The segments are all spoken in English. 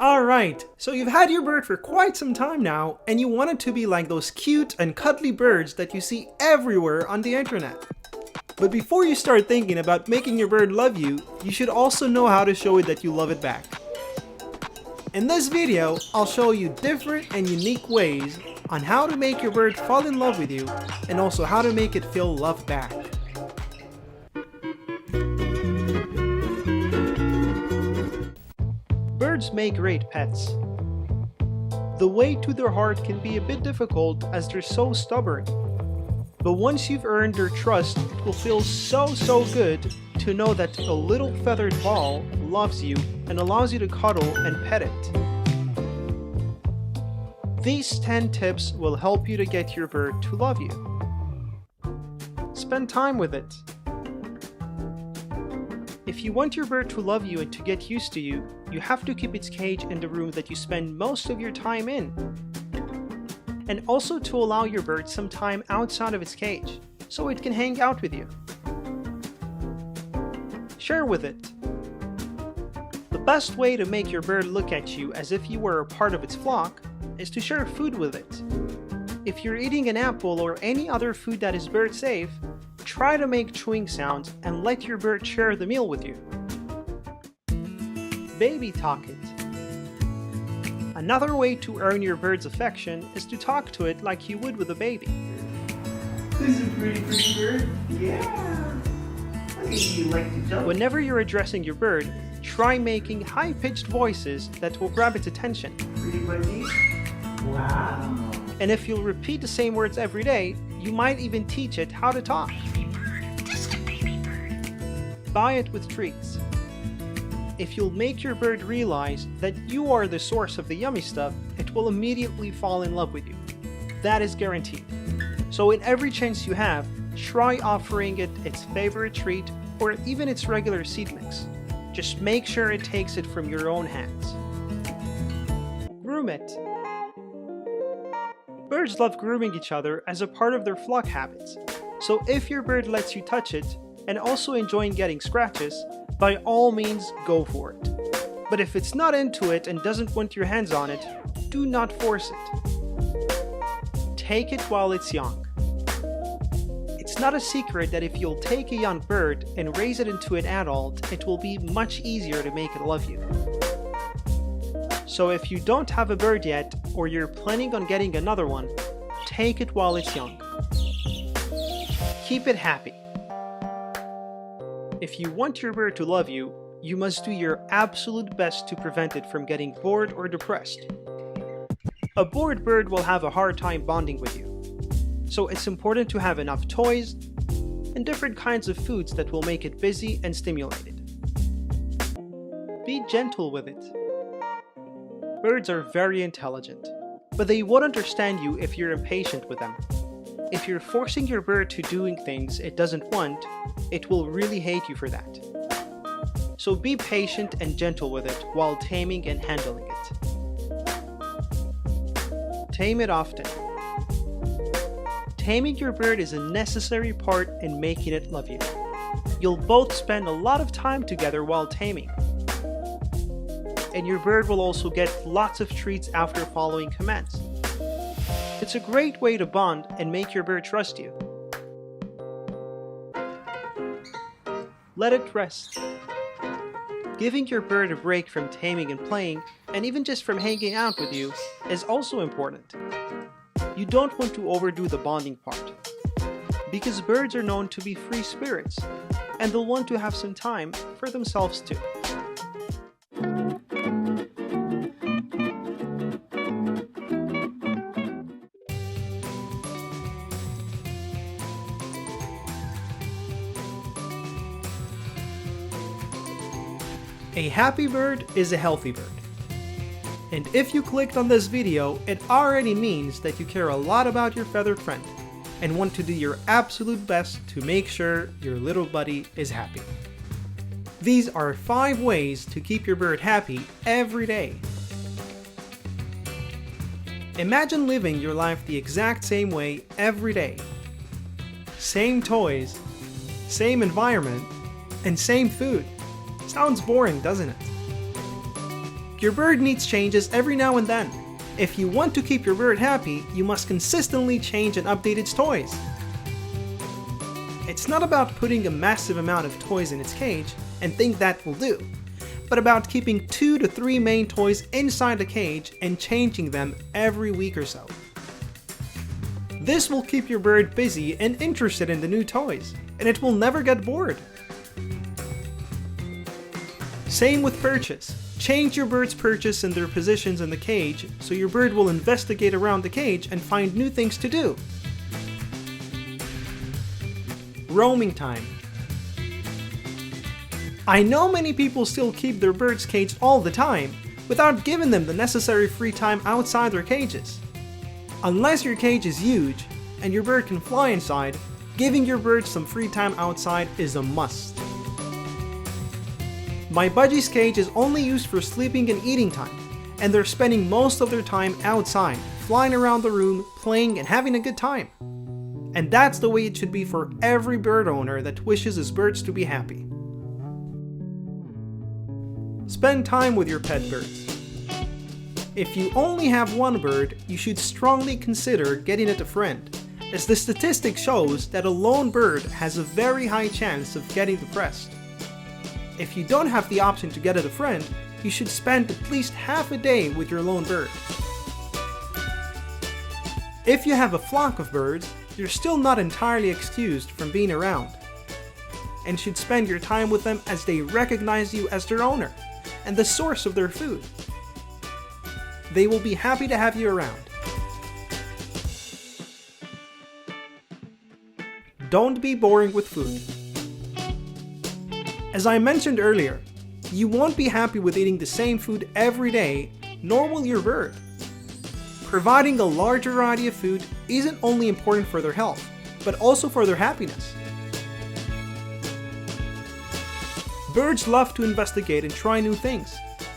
Alright, so you've had your bird for quite some time now, and you want it to be like those cute and cuddly birds that you see everywhere on the internet. But before you start thinking about making your bird love you, you should also know how to show it that you love it back. In this video, I'll show you different and unique ways on how to make your bird fall in love with you, and also how to make it feel loved back. Birds make great pets. The way to their heart can be a bit difficult as they're so stubborn. But once you've earned their trust, it will feel so good to know that a little feathered ball loves you and allows you to cuddle and pet it. These 10 tips will help you to get your bird to love you. Spend time with it. If you want your bird to love you and to get used to you, you have to keep its cage in the room that you spend most of your time in. And also to allow your bird some time outside of its cage, so it can hang out with you. Share with it. The best way to make your bird look at you as if you were a part of its flock is to share food with it. If you're eating an apple or any other food that is bird safe, try to make chewing sounds and let your bird share the meal with you. Baby talk it. Another way to earn your bird's affection is to talk to it like you would with a baby. This is a pretty bird. Yeah. Look at you, like to jump. Whenever you're addressing your bird, try making high-pitched voices that will grab its attention. Pretty budgie. Wow. And if you'll repeat the same words every day, you might even teach it how to talk. Baby bird, just a baby bird. Buy it with treats. If you'll make your bird realize that you are the source of the yummy stuff, it will immediately fall in love with you. That is guaranteed. So in every chance you have, try offering it its favorite treat or even its regular seed mix. Just make sure it takes it from your own hands. Groom it. Birds love grooming each other as a part of their flock habits. So if your bird lets you touch it, and also enjoying getting scratches, by all means go for it. But if it's not into it and doesn't want your hands on it, do not force it. Take it while it's young. It's not a secret that if you'll take a young bird and raise it into an adult, it will be much easier to make it love you. So if you don't have a bird yet, or you're planning on getting another one, take it while it's young. Keep it happy. If you want your bird to love you, you must do your absolute best to prevent it from getting bored or depressed. A bored bird will have a hard time bonding with you. So it's important to have enough toys and different kinds of foods that will make it busy and stimulated. Be gentle with it. Birds are very intelligent, but they won't understand you if you're impatient with them. If you're forcing your bird to doing things it doesn't want, it will really hate you for that. So be patient and gentle with it while taming and handling it. Tame it often. Taming your bird is a necessary part in making it love you. You'll both spend a lot of time together while taming. And your bird will also get lots of treats after following commands. It's a great way to bond and make your bird trust you. Let it rest. Giving your bird a break from taming and playing, and even just from hanging out with you, is also important. You don't want to overdo the bonding part, because birds are known to be free spirits, and they'll want to have some time for themselves too. A happy bird is a healthy bird. And if you clicked on this video, it already means that you care a lot about your feathered friend and want to do your absolute best to make sure your little buddy is happy. These are 5 ways to keep your bird happy every day. Imagine living your life the exact same way every day. Same toys, same environment, and same food. Sounds boring, doesn't it? Your bird needs changes every now and then. If you want to keep your bird happy, you must consistently change and update its toys. It's not about putting a massive amount of toys in its cage and think that will do, but about keeping 2 to 3 main toys inside the cage and changing them every week or so. This will keep your bird busy and interested in the new toys, and it will never get bored. Same with perches. Change your bird's perches and their positions in the cage so your bird will investigate around the cage and find new things to do. Roaming time. I know many people still keep their birds caged all the time without giving them the necessary free time outside their cages. Unless your cage is huge and your bird can fly inside, giving your bird some free time outside is a must. My budgie's cage is only used for sleeping and eating time, and they're spending most of their time outside, flying around the room, playing and having a good time. And that's the way it should be for every bird owner that wishes his birds to be happy. Spend time with your pet birds. If you only have one bird, you should strongly consider getting it a friend, as the statistic shows that a lone bird has a very high chance of getting depressed. If you don't have the option to get it a friend, you should spend at least half a day with your lone bird. If you have a flock of birds, you're still not entirely excused from being around, and should spend your time with them as they recognize you as their owner and the source of their food. They will be happy to have you around. Don't be boring with food. As I mentioned earlier, you won't be happy with eating the same food every day, nor will your bird. Providing a large variety of food isn't only important for their health, but also for their happiness. Birds love to investigate and try new things,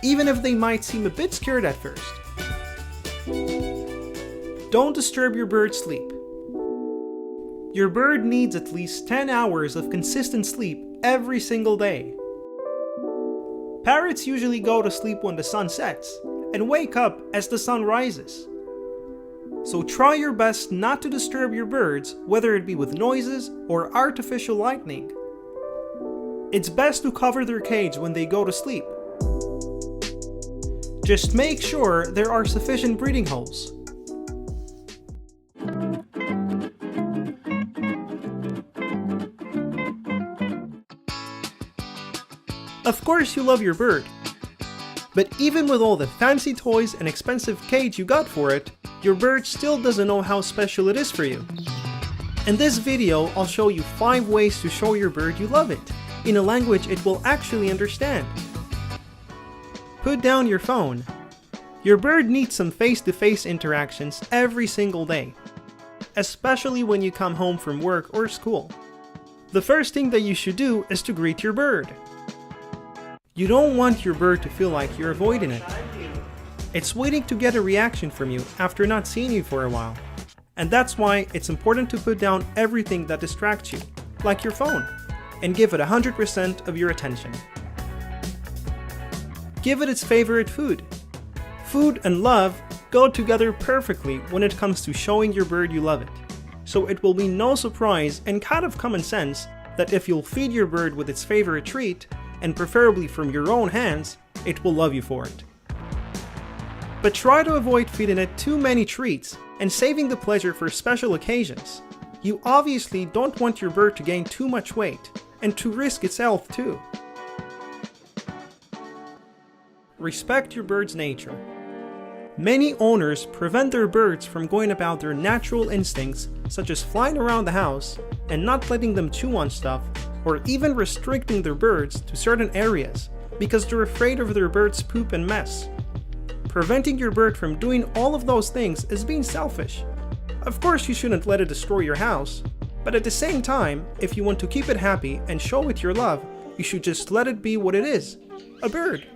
even if they might seem a bit scared at first. Don't disturb your bird's sleep. Your bird needs at least 10 hours of consistent sleep every single day. Parrots usually go to sleep when the sun sets and wake up as the sun rises. So try your best not to disturb your birds, whether it be with noises or artificial lightning. It's best to cover their cage when they go to sleep. Just make sure there are sufficient breathing holes. Of course you love your bird, but even with all the fancy toys and expensive cage you got for it, your bird still doesn't know how special it is for you. In this video, I'll show you 5 ways to show your bird you love it, in a language it will actually understand. Put down your phone. Your bird needs some face-to-face interactions every single day, especially when you come home from work or school. The first thing that you should do is to greet your bird. You don't want your bird to feel like you're avoiding it. It's waiting to get a reaction from you after not seeing you for a while. And that's why it's important to put down everything that distracts you, like your phone, and give it 100% of your attention. Give it its favorite food. Food and love go together perfectly when it comes to showing your bird you love it. So it will be no surprise and kind of common sense that if you'll feed your bird with its favorite treat, and preferably from your own hands, it will love you for it. But try to avoid feeding it too many treats and saving the pleasure for special occasions. You obviously don't want your bird to gain too much weight and to risk its health too. Respect your bird's nature. Many owners prevent their birds from going about their natural instincts, such as flying around the house and not letting them chew on stuff, or even restricting their birds to certain areas because they're afraid of their bird's poop and mess. Preventing your bird from doing all of those things is being selfish. Of course you shouldn't let it destroy your house, but at the same time, if you want to keep it happy and show it your love, you should just let it be what it is, a bird.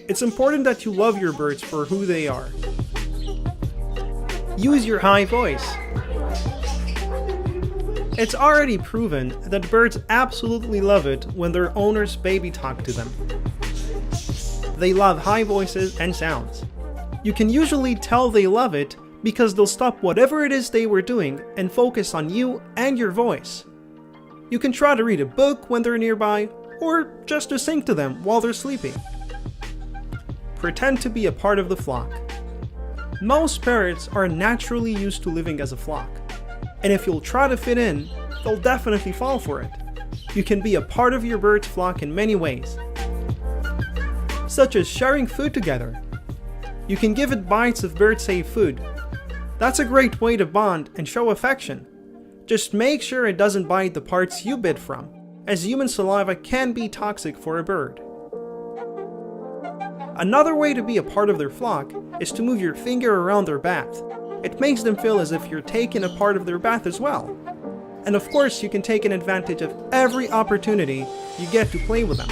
It's important that you love your birds for who they are. Use your high voice. It's already proven that birds absolutely love it when their owners baby talk to them. They love high voices and sounds. You can usually tell they love it because they'll stop whatever it is they were doing and focus on you and your voice. You can try to read a book when they're nearby, or just to sing to them while they're sleeping. Pretend to be a part of the flock. Most parrots are naturally used to living as a flock, and if you'll try to fit in, they'll definitely fall for it. You can be a part of your bird's flock in many ways, such as sharing food together. You can give it bites of bird-safe food. That's a great way to bond and show affection. Just make sure it doesn't bite the parts you bit from, as human saliva can be toxic for a bird. Another way to be a part of their flock is to move your finger around their bath. It makes them feel as if you're taking a part of their bath as well. And of course, you can take an advantage of every opportunity you get to play with them.